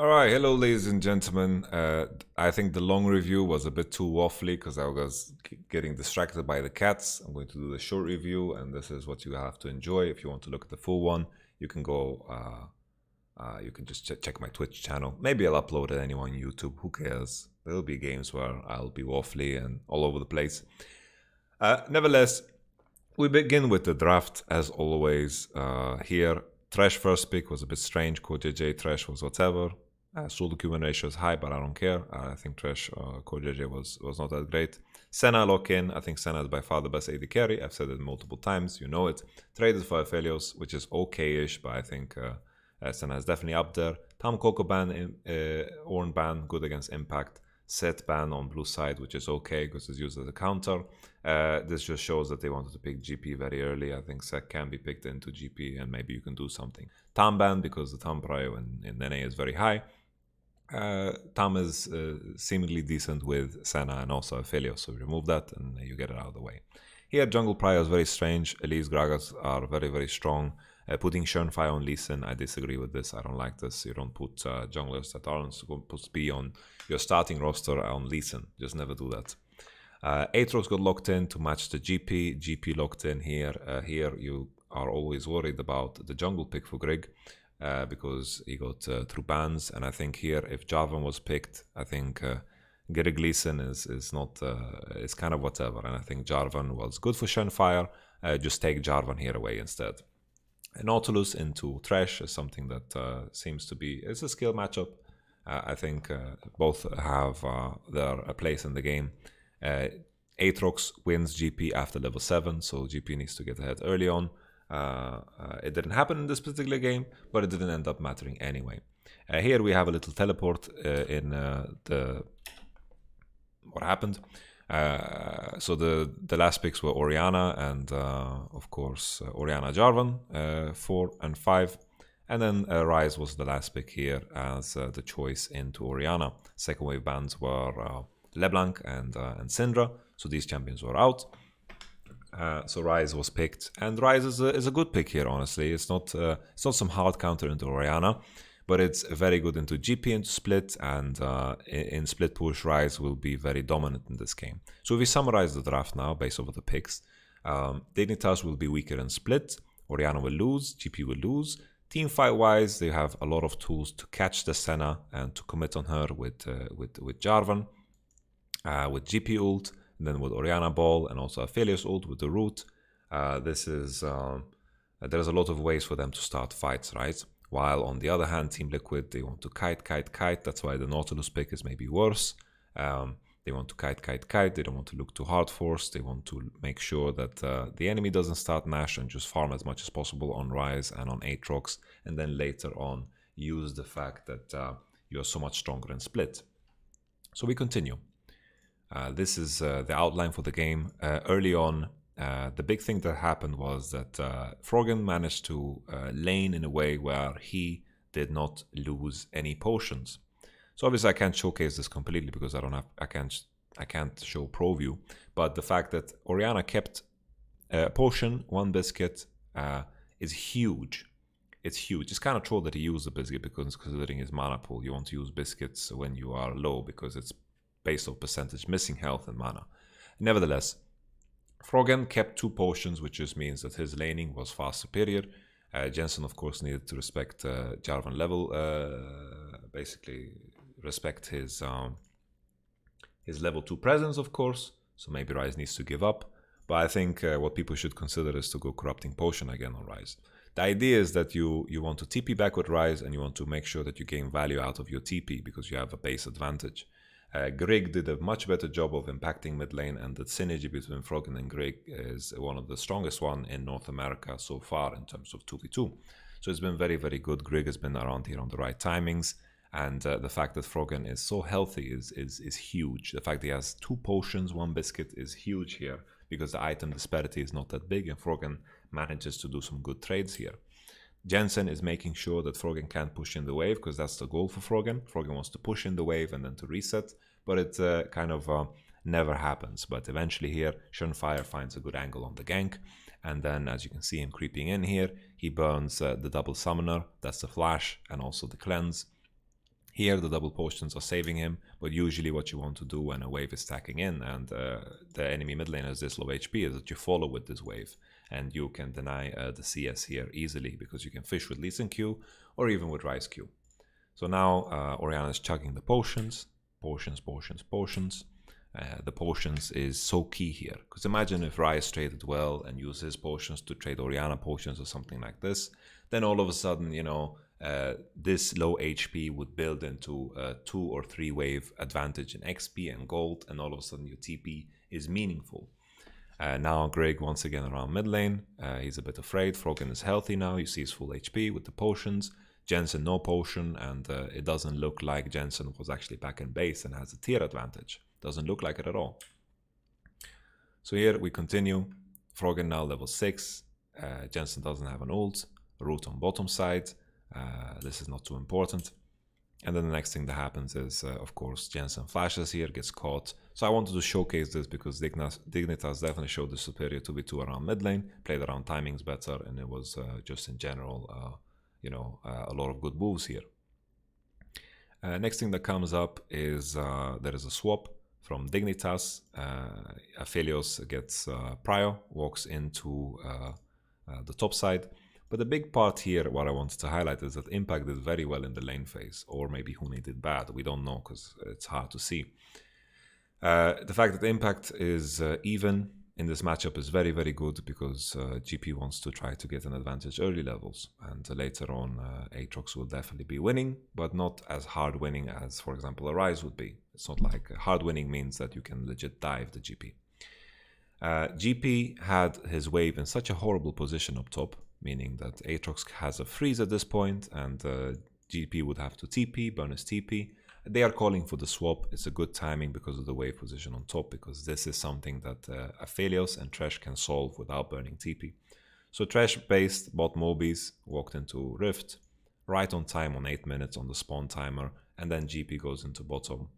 All right, hello, ladies and gentlemen. I think the long review was a bit too waffly because I was getting distracted by the cats. I'm going to do the short review, and this is what you have to enjoy. If you want to look at the full one, you can go. You can just check my Twitch channel. Maybe I'll upload it anyway on YouTube. Who cares? There'll be games where I'll be waffly and all over the place. Nevertheless, we begin with the draft as always. Here, Trash first pick was a bit strange. CoreJJ, Trash was whatever. Solo Cuban ratio is high, but I don't care. I think Trash CoreJJ was not that great. Senna lock in. I think Senna is by far the best AD carry. I've said it multiple times. You know it. Traded for Aphelios, which is okay-ish, but I think Senna is definitely up there. Tam Coco ban, Ornn ban, good against Impact. Set ban on blue side, which is okay because it's used as a counter. This just shows that they wanted to pick GP very early. I think Set can be picked into GP and maybe you can do something. Tam ban because the Tam prio in NA is very high. Tam is seemingly decent with Senna and also Aphelios, so remove that and you get it out of the way. Here, jungle prio is very strange. Elise Gragas are very, very strong. Putting Shurnfire on Lee Sin, I disagree with this. I don't like this. You don't put junglers that aren't supposed to be on your starting roster on Lee Sin. Just never do that. Aatrox got locked in to match the GP. GP locked in here. Here you are always worried about the jungle pick for Grig because he got through bans. And I think here, if Jarvan was picked, I think Grig Lee Sin is not, it's kind of whatever. And I think Jarvan was good for Shurnfire. Just take Jarvan here away instead. Nautilus into Thresh is something that seems to be, it's a skill matchup. I think both have their place in the game. Aatrox wins GP after level 7, so GP needs to get ahead early on. It didn't happen in this particular game, but it didn't end up mattering anyway. Here we have a little teleport in what happened. So the last picks were Orianna and of course Orianna Jarvan 4 and 5, and then Ryze was the last pick here as the choice into Orianna. Second wave bans were LeBlanc and Syndra, so these champions were out. So Ryze was picked, and Ryze is a good pick here. Honestly, it's not some hard counter into Orianna, but it's very good into GP into split, and in split push, Ryze will be very dominant in this game. So if we summarize the draft now based over the picks, Dignitas will be weaker in split, Orianna will lose, GP will lose. Team fight wise, they have a lot of tools to catch the Senna and to commit on her with Jarvan, with GP ult, and then with Orianna Ball and also Aphelios ult with the root. There's a lot of ways for them to start fights, right? While on the other hand, Team Liquid, they want to kite. That's why the Nautilus pick is maybe worse. They want to kite. They don't want to look too hard forced. They want to make sure that the enemy doesn't start Nash and just farm as much as possible on Ryze and on Aatrox. And then later on, use the fact that you're so much stronger in split. So we continue. This is the outline for the game. Early on, the big thing that happened was that Froggen managed to lane in a way where he did not lose any potions. So obviously I can't showcase this completely because I can't show pro view. But the fact that Orianna kept potion, 1 biscuit, is huge. It's huge. It's kind of troll that he used the biscuit because considering his mana pool, you want to use biscuits when you are low because it's based on percentage missing health and mana. Nevertheless, Froggen kept 2 potions, which just means that his laning was far superior. Jensen, of course, needed to respect Jarvan level, basically respect his level 2 presence, of course. So maybe Ryze needs to give up. But I think what people should consider is to go Corrupting Potion again on Ryze. The idea is that you want to TP back with Ryze and you want to make sure that you gain value out of your TP because you have a base advantage. Grig did a much better job of impacting mid lane, and the synergy between Froggen and Grig is one of the strongest one in North America so far in terms of 2v2. So it's been very, very good. Grig has been around here on the right timings, and the fact that Froggen is so healthy is huge. The fact that he has 2 potions, 1 biscuit is huge here because the item disparity is not that big, and Froggen manages to do some good trades here. Jensen is making sure that Froggen can't push in the wave because that's the goal for Froggen. Froggen wants to push in the wave and then to reset, but it kind of never happens. But eventually here, Shurnfire finds a good angle on the gank, and then as you can see him creeping in here, he burns the double summoner, that's the flash, and also the cleanse. Here, the double potions are saving him, but usually what you want to do when a wave is stacking in and the enemy mid laner is this low HP is that you follow with this wave, and you can deny the CS here easily because you can fish with Lee Sin Q or even with Ryze Q. So now Orianna is chugging the potions, potions. The potions is so key here, because imagine if Ryze traded well and used his potions to trade Orianna potions or something like this, then all of a sudden, you know, this low HP would build into a 2 or 3 wave advantage in XP and gold, and all of a sudden your TP is meaningful. Now Greg once again around mid lane, he's a bit afraid. Froggen is healthy now, you see his full HP with the potions. Jensen no potion, and it doesn't look like Jensen was actually back in base and has a tier advantage. Doesn't look like it at all. So here we continue. Froggen now level 6. Jensen doesn't have an ult. Root on bottom side. This is not too important. And then the next thing that happens is, of course, Jensen flashes here, gets caught. So I wanted to showcase this because Dignitas definitely showed the superior 2v2 around mid lane, played around timings better, and it was just in general, a lot of good moves here. Next thing that comes up is there is a swap from Dignitas. Aphelios gets Prio, walks into the top side. But the big part here, what I wanted to highlight, is that Impact did very well in the lane phase, or maybe Huni did bad. We don't know because it's hard to see. The fact that Impact is even in this matchup is very, very good because GP wants to try to get an advantage early levels, and later on Aatrox will definitely be winning, but not as hard winning as, for example, a Ryze would be. It's not like hard winning means that you can legit dive the GP. GP had his wave in such a horrible position up top, meaning that Aatrox has a freeze at this point, and GP would have to TP, burn his TP. They are calling for the swap. It's a good timing because of the wave position on top, because this is something that Aphelios and Thresh can solve without burning TP. So Thresh-based bot Mobies walked into Rift, right on time on 8 minutes on the spawn timer, and then GP goes into bottom.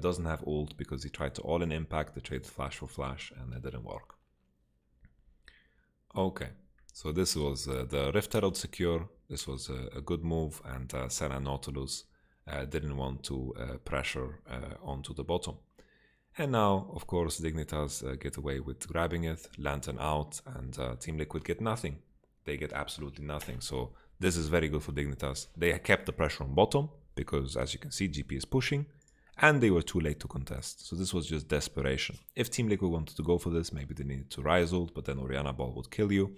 Doesn't have ult because he tried to all-in Impact, they traded flash for flash, and it didn't work. Okay. So this was the Rift Herald secure. This was a good move, and Senna Nautilus didn't want to pressure onto the bottom. And now, of course, Dignitas get away with grabbing it, Lantern out, and Team Liquid get nothing. They get absolutely nothing. So this is very good for Dignitas. They kept the pressure on bottom because, as you can see, GP is pushing, and they were too late to contest. So this was just desperation. If Team Liquid wanted to go for this, maybe they needed to Ryze ult, but then Orianna Ball would kill you.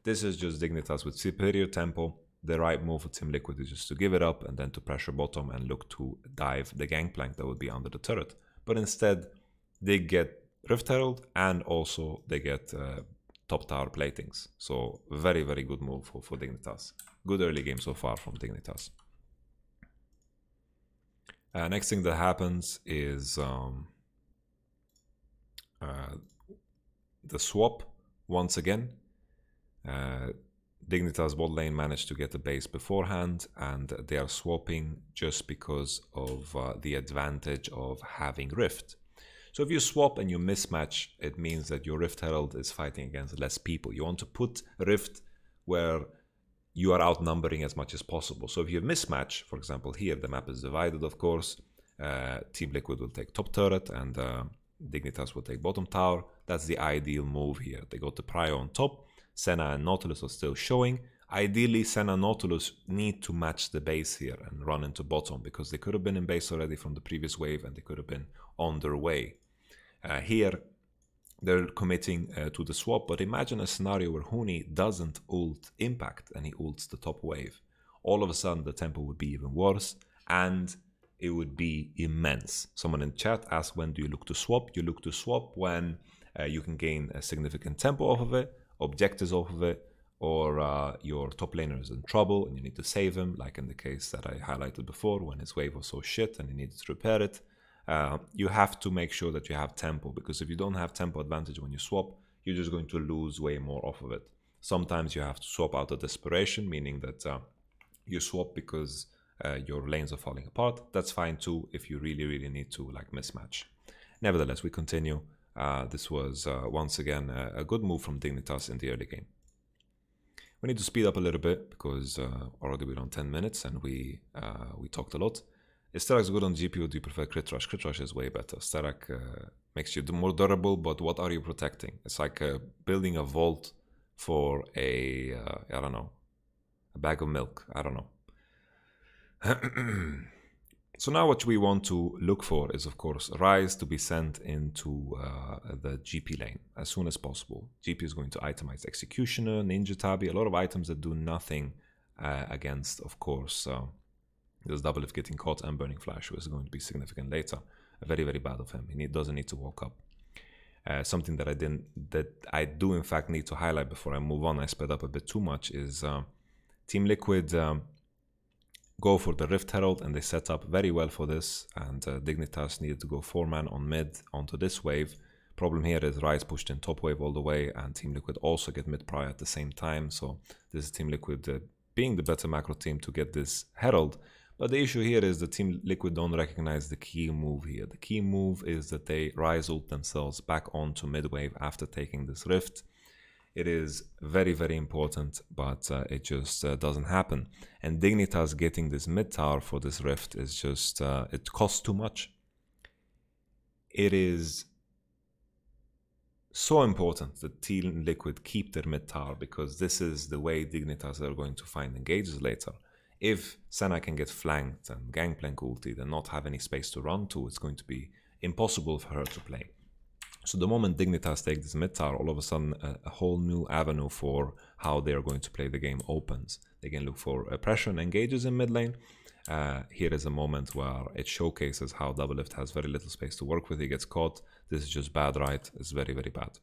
This is just Dignitas with superior tempo. The right move for Team Liquid is just to give it up and then to pressure bottom and look to dive the gangplank that would be under the turret. But instead, they get Rift Herald and also they get top tower platings. So very, very good move for Dignitas. Good early game so far from Dignitas. Next thing that happens is the swap once again. Dignitas bot lane managed to get the base beforehand, and they are swapping just because of the advantage of having Rift. So if you swap and you mismatch, it means that your Rift Herald is fighting against less people. You want to put Rift where you are outnumbering as much as possible. So if you mismatch, for example, here the map is divided, of course. Team Liquid will take top turret and Dignitas will take bottom tower. That's the ideal move here. They got the Prio on top. Senna and Nautilus are still showing. Ideally, Senna and Nautilus need to match the base here and run into bottom, because they could have been in base already from the previous wave and they could have been on their way. Here, they're committing to the swap, but imagine a scenario where Huni doesn't ult Impact and he ults the top wave. All of a sudden, the tempo would be even worse and it would be immense. Someone in chat asked, when do you look to swap? You look to swap when you can gain a significant tempo off of it, objectives off of it, or your top laner is in trouble and you need to save him, like in the case that I highlighted before when his wave was so shit and he needed to repair it. You have to make sure that you have tempo, because if you don't have tempo advantage when you swap, you're just going to lose way more off of it. Sometimes you have to swap out of desperation, meaning that you swap because your lanes are falling apart. That's fine too if you really, really need to like mismatch. Nevertheless, we continue. This was once again a good move from Dignitas in the early game. We need to speed up a little bit because already we're on 10 minutes and we talked a lot. Is Sterak good on GP or do you prefer Crit Rush? Crit Rush is way better. Sterak makes you more durable, but what are you protecting? It's like building a vault for a, I don't know, a bag of milk. I don't know. So now what we want to look for is, of course, Rise to be sent into the GP lane as soon as possible. GP is going to itemize Executioner, Ninja Tabi, a lot of items that do nothing against, of course, this double if getting caught and Burning Flash, which is going to be significant later. Very, very bad of him. He doesn't need to walk up. Something that I do in fact need to highlight before I move on, I sped up a bit too much, is Team Liquid go for the Rift Herald, and they set up very well for this, and Dignitas needed to go 4-man on mid onto this wave. Problem here is Rise pushed in top wave all the way, and Team Liquid also get mid prio at the same time, so this is Team Liquid being the better macro team to get this Herald. But the issue here is the Team Liquid don't recognize the key move here. The key move is that they Rise ult themselves back onto mid wave after taking this Rift. It is very, very important, but it just doesn't happen. And Dignitas getting this mid tower for this Rift is just, it costs too much. It is so important that Team Liquid keep their mid tower, because this is the way Dignitas are going to find engages later. If Senna can get flanked and gangplank ultied and not have any space to run to, it's going to be impossible for her to play. So the moment Dignitas take this mid tower, all of a sudden a whole new avenue for how they are going to play the game opens. They can look for pressure and engages in mid lane. Here is a moment where it showcases how Doublelift has very little space to work with. He gets caught. This is just bad, right? It's very, very bad.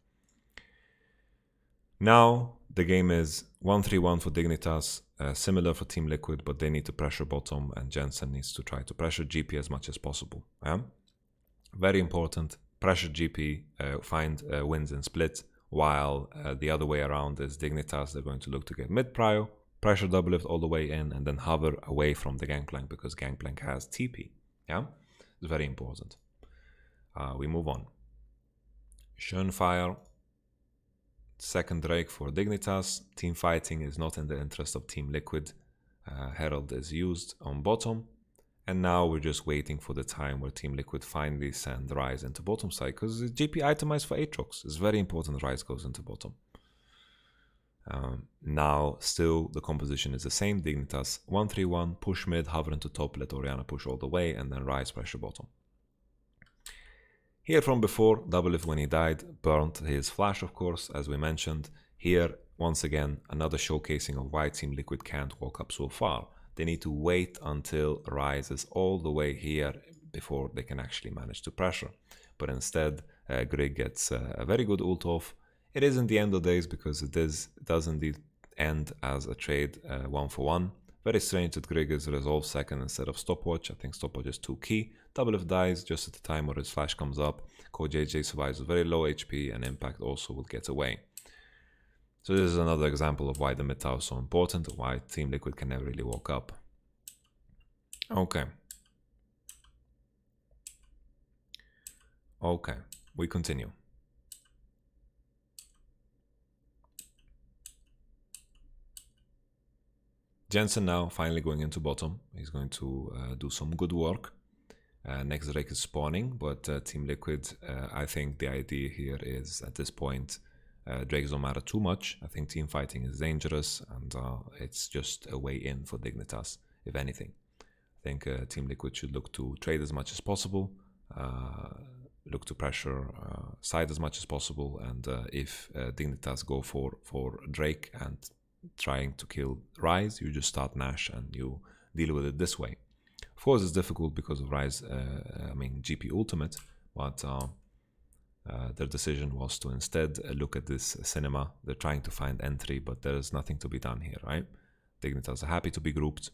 Now the game is 1-3-1 for Dignitas, similar for Team Liquid, but they need to pressure bottom, and Jensen needs to try to pressure GP as much as possible. Very important. Pressure GP, find wins in split, while the other way around is Dignitas. They're going to look to get mid prio, pressure Doublelift all the way in, and then hover away from the Gangplank, because Gangplank has TP. It's very important. We move on. Schönfire, second Drake for Dignitas. Team fighting is not in the interest of Team Liquid. Herald is used on bottom. And now we're just waiting for the time where Team Liquid finally send Rise into bottom side, because the GP itemized for Aatrox. It's very important Rise goes into bottom. Now still the composition is the same. Dignitas 1-3-1, push mid, hover into top, let Orianna push all the way, and then Rise pressure bottom. Here from before, Doublelift when he died burnt his flash, of course, as we mentioned. Here once again another showcasing of why Team Liquid can't walk up so far. They need to wait until Rise is all the way here before they can actually manage to pressure. But instead, Grig gets a very good ult off. It isn't the end of days, because it does indeed end as a trade 1-for-1. Very strange that Grig is resolved second instead of stopwatch. I think stopwatch is too key. Doublelift dies just at the time where his flash comes up. CoJJ survives with very low HP, and Impact also will get away. So this is another example of why the mid tower is so important, why Team Liquid can never really walk up. Okay, we continue. Jensen now finally going into bottom. He's going to do some good work. Next Drake is spawning, but Team Liquid, I think the idea here is at this point, Drakes don't matter too much. I think team fighting is dangerous, and it's just a way in for Dignitas, if anything. I think Team Liquid should look to trade as much as possible, look to pressure side as much as possible, and if Dignitas go for Drake and trying to kill Rise, you just start Nash and you deal with it this way. Of course it's difficult because of Rise, GP ultimate, but their decision was to instead look at this cinema. They're trying to find entry, but there's nothing to be done here, right? Dignitas are happy to be grouped,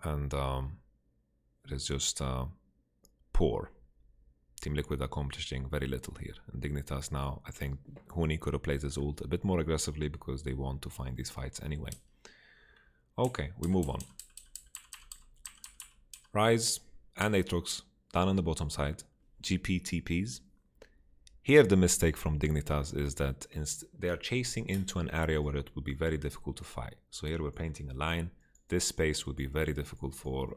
and it is just poor. Team Liquid accomplishing very little here. And Dignitas now, I think Huni could have played his ult a bit more aggressively, because they want to find these fights anyway. Okay, we move on. Rise and Aatrox down on the bottom side. GP TPs. Here the mistake from Dignitas is that they are chasing into an area where it will be very difficult to fight. So here we're painting a line. this space would be very difficult for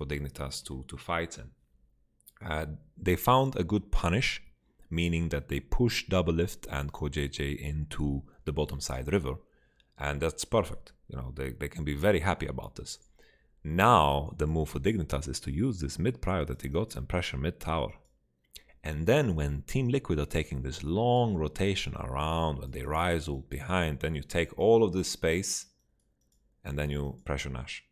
Dignitas to fight in. They found a good punish, meaning that they push Double Lift and KoJJ into the bottom side river, and that's perfect. You know, they can be very happy about this. Now the move for Dignitas is to use this mid prior that he got and pressure mid tower. And then when Team Liquid are taking this long rotation around, when they rise ult behind, then you take all of this space and then you pressure Nash.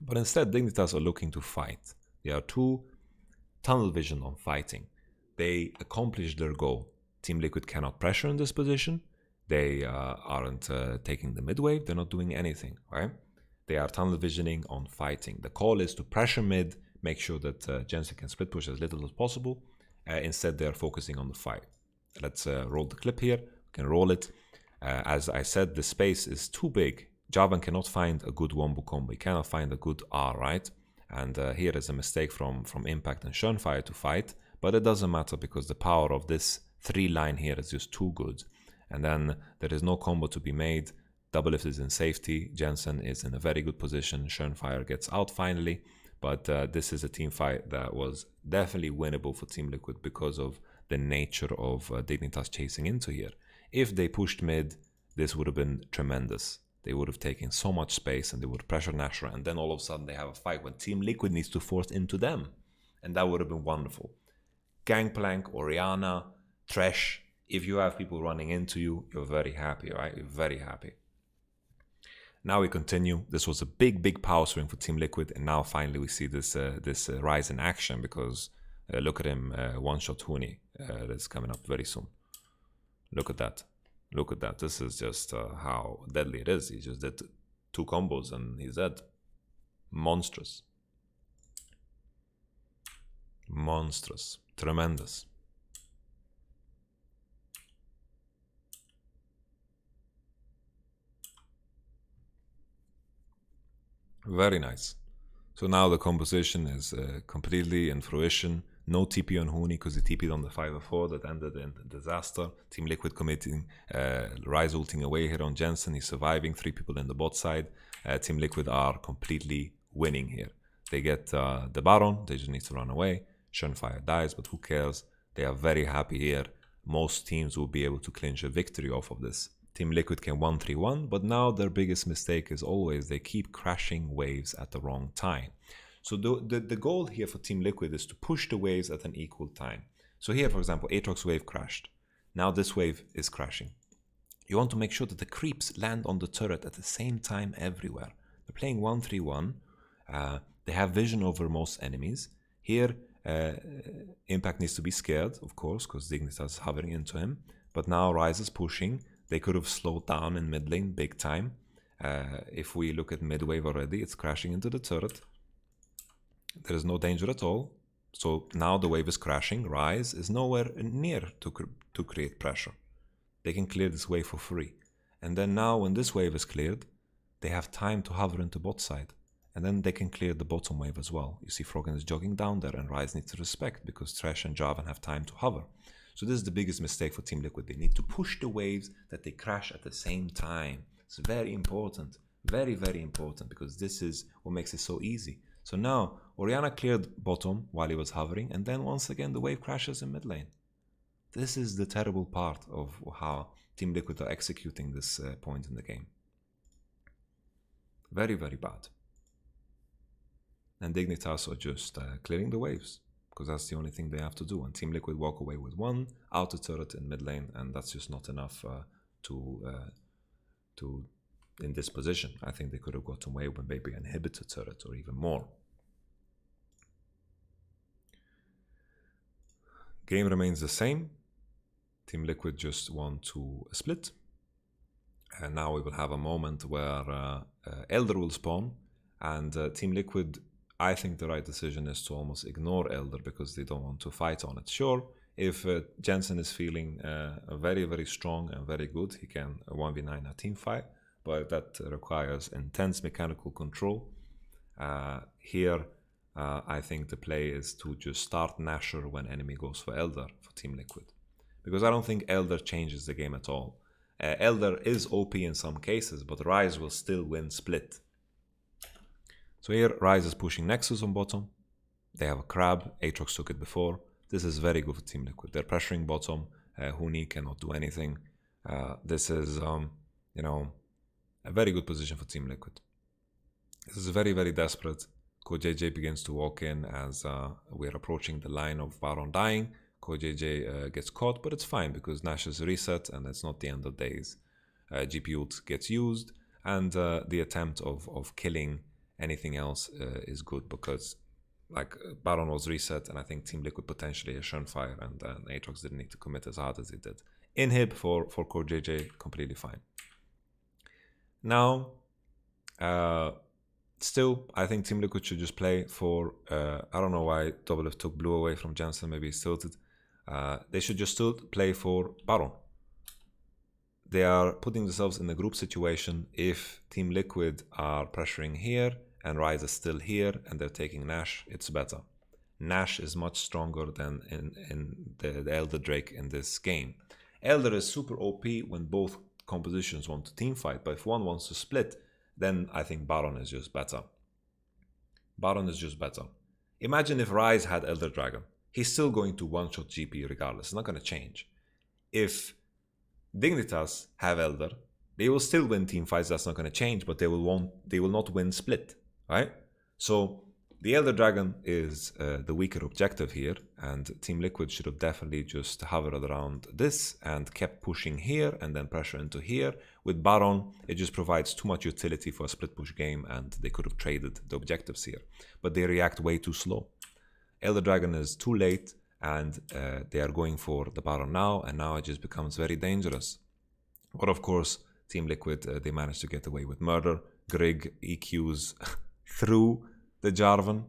But instead, Dignitas are looking to fight. They are too tunnel vision on fighting. They accomplished their goal. Team Liquid cannot pressure in this position. They aren't taking the mid wave. They're not doing anything, right? They are tunnel visioning on fighting. The call is to pressure mid, make sure that Jensen can split push as little as possible. Instead, they are focusing on the fight. Let's roll the clip here. We can roll it. As I said, the space is too big. Jarvan cannot find a good wombo combo. He cannot find a good R, right? And here is a mistake from Impact and Schönfire to fight. But it doesn't matter because the power of this 3-line here is just too good. And then there is no combo to be made. Double Lift is in safety. Jensen is in a very good position. Schönfire gets out finally. But this is a team fight that was definitely winnable for Team Liquid because of the nature of Dignitas chasing into here. If they pushed mid, this would have been tremendous. They would have taken so much space and they would pressure Nashor, and then all of a sudden they have a fight when Team Liquid needs to force into them. And that would have been wonderful. Gangplank, Orianna, Thresh, if you have people running into you, you're very happy, right? You're very happy. Now we continue. This was a big power swing for Team Liquid, and now finally we see this rise in action because look at him one-shot Huni that's coming up very soon. Look at that. Look at that. This is just how deadly it is. He just did 2 combos and he's dead. Monstrous. Monstrous. Tremendous. Very nice. So now the composition is completely in fruition. No TP on Huni because he TP'd on the 5-4 that ended in disaster. Team Liquid committing, Rise ulting away here on Jensen. He's surviving, 3 people in the bot side. Team Liquid are completely winning here. They get the Baron, they just need to run away. Schönfire dies, but who cares? They are very happy here. Most teams will be able to clinch a victory off of this. Team Liquid can 1-3-1, but now their biggest mistake is always they keep crashing waves at the wrong time. So the goal here for Team Liquid is to push the waves at an equal time. So here, for example, Aatrox wave crashed. Now this wave is crashing. You want to make sure that the creeps land on the turret at the same time everywhere. They're playing 1-3-1. They have vision over most enemies. Here, Impact needs to be scared, of course, because Dignitas is hovering into him. But now Rise is pushing. They could have slowed down in mid lane big time. If we look at mid wave already, it's crashing into the turret. There is no danger at all. So now the wave is crashing. Rise is nowhere near to create pressure. They can clear this wave for free. And then now when this wave is cleared, they have time to hover into bot side. And then they can clear the bottom wave as well. You see Froggen is jogging down there and Rise needs to respect because Thresh and Jarvan have time to hover. So this is the biggest mistake for Team Liquid. They need to push the waves that they crash at the same time. It's very important. Very, very important because this is what makes it so easy. So now Orianna cleared bottom while he was hovering, and then once again the wave crashes in mid lane. This is the terrible part of how Team Liquid are executing this point in the game. Very, very bad. And Dignitas are just clearing the waves, because that's the only thing they have to do. And Team Liquid walk away with 1 outer turret in mid lane, and that's just not enough to in this position. I think they could have gotten away with maybe an inhibitor turret or even more. Game remains the same. Team Liquid just want to split. And now we will have a moment where Elder will spawn, and Team Liquid, I think the right decision is to almost ignore Elder because they don't want to fight on it. Sure, if Jensen is feeling very, very strong and very good, he can 1v9 a team fight, but that requires intense mechanical control. Here, I think the play is to just start Nashor when enemy goes for Elder for Team Liquid, because I don't think Elder changes the game at all. Elder is OP in some cases, but Rise will still win split. So here, Rise is pushing Nexus on bottom. They have a Crab. Aatrox took it before. This is very good for Team Liquid. They're pressuring bottom. Huni cannot do anything. This is, you know, a very good position for Team Liquid. This is very, very desperate. KoJJ begins to walk in as we're approaching the line of Baron dying. KoJJ gets caught, but it's fine because Nash is reset and it's not the end of days. GP ult gets used, and the attempt of killing anything else is good because like Baron was reset, and I think Team Liquid potentially a Schönfire, and Aatrox didn't need to commit as hard as he did. Inhib for KoJJ, completely fine. Now, still, I think Team Liquid should just play for, I don't know why Doublelift took blue away from Jensen, maybe he's tilted. They should just still play for Baron. They are putting themselves in a group situation. If Team Liquid are pressuring here and Rise is still here and they're taking Nash, it's better. Nash is much stronger than in the Elder Drake in this game. Elder is super OP when both compositions want to team fight, but if one wants to split, then I think Baron is just better. Baron is just better. Imagine if Rise had Elder Dragon. He's still going to one-shot GP regardless. It's not going to change. If Dignitas have Elder, they will still win team fights. That's not going to change, but they will not win split, right? So the Elder Dragon is the weaker objective here, and Team Liquid should have definitely just hovered around this and kept pushing here and then pressure into here. With Baron, it just provides too much utility for a split push game, and they could have traded the objectives here. But they react way too slow. Elder Dragon is too late, and they are going for the Baron now, and now it just becomes very dangerous. But of course, Team Liquid, they managed to get away with murder. Grig EQs through the Jarvan.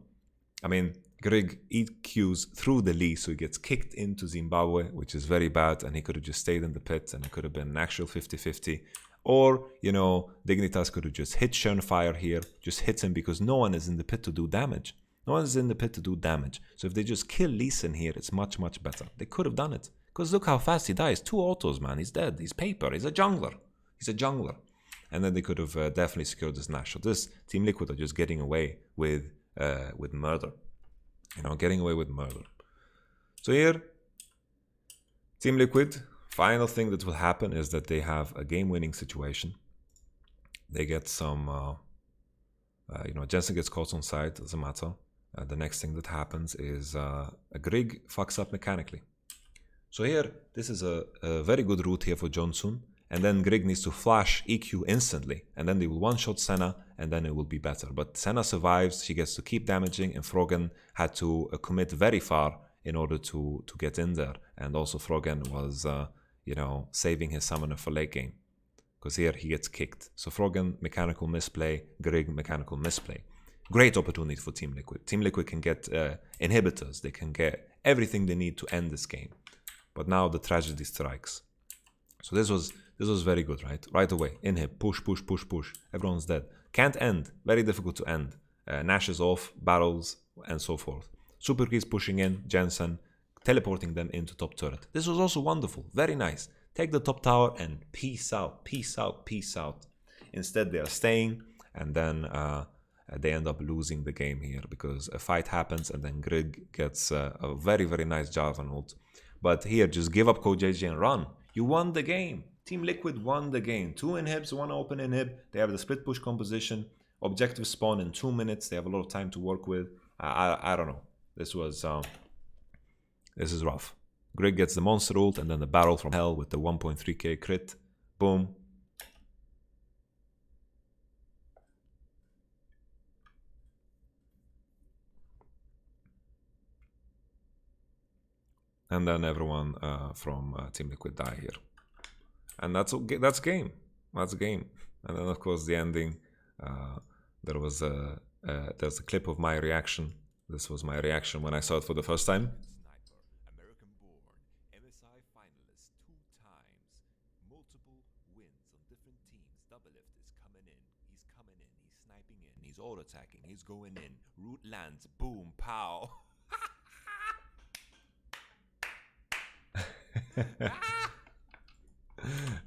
I mean, Grig EQs through the Lee, so he gets kicked into Zimbabwe, which is very bad, and he could have just stayed in the pit, and it could have been an actual 50-50. Or, you know, Dignitas could have just hit Schönfire here, just hits him because no one is in the pit to do damage. No one is in the pit to do damage. So if they just kill Lee Sin here, it's much, much better. They could have done it. Because look how fast he dies. 2 autos, man. He's dead. He's paper. He's a jungler. He's a jungler. And then they could have definitely secured this Nash. So this Team Liquid are just getting away with murder. You know, getting away with murder. So here, Team Liquid, final thing that will happen is that they have a game-winning situation. They get some, you know, Jensen gets caught on side, doesn't matter. The next thing that happens is a Grig fucks up mechanically. So here, this is a very good route here for Johnson. And then Grig needs to flash EQ instantly. And then they will one-shot Senna, and then it will be better. But Senna survives, she gets to keep damaging, and Froggen had to commit very far in order to get in there. And also Froggen was, you know, saving his summoner for late game. Because here he gets kicked. So Froggen, mechanical misplay, Grig, mechanical misplay. Great opportunity for Team Liquid. Team Liquid can get inhibitors. They can get everything they need to end this game. But now the tragedy strikes. So this was very good, right? Right away. Inhib, push, push, push, push. Everyone's dead. Can't end. Very difficult to end. Nash is off, barrels, and so forth. Super Keys pushing in, Jensen, teleporting them into top turret. This was also wonderful. Very nice. Take the top tower and peace out, peace out, peace out. Instead, they are staying, and then they end up losing the game here because a fight happens, and then Grig gets a very, very nice Jarvan ult. But here, just give up KoJJ and run. You won the game. Team Liquid won the game. 2 inhibs, 1 open inhib. They have the split push composition. Objective spawn in 2 minutes. They have a lot of time to work with. I don't know. This is rough. Grig gets the monster ult and then the barrel from hell with the 1.3k crit. Boom. And then everyone from Team Liquid die here. And that's game. That's game. And then of course the ending. There's a clip of my reaction. This was my reaction when I saw it for the first time. American-born, MSI finalist 2 times, multiple wins on different teams. Doublelift is coming in. He's coming in. He's sniping in. He's auto-attacking. He's going in. Root lands. Boom. Pow.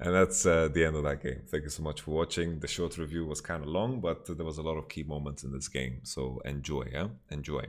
And that's the end of that game. Thank you so much for watching. The short review was kind of long, but there was a lot of key moments in this game. So enjoy, yeah? Enjoy.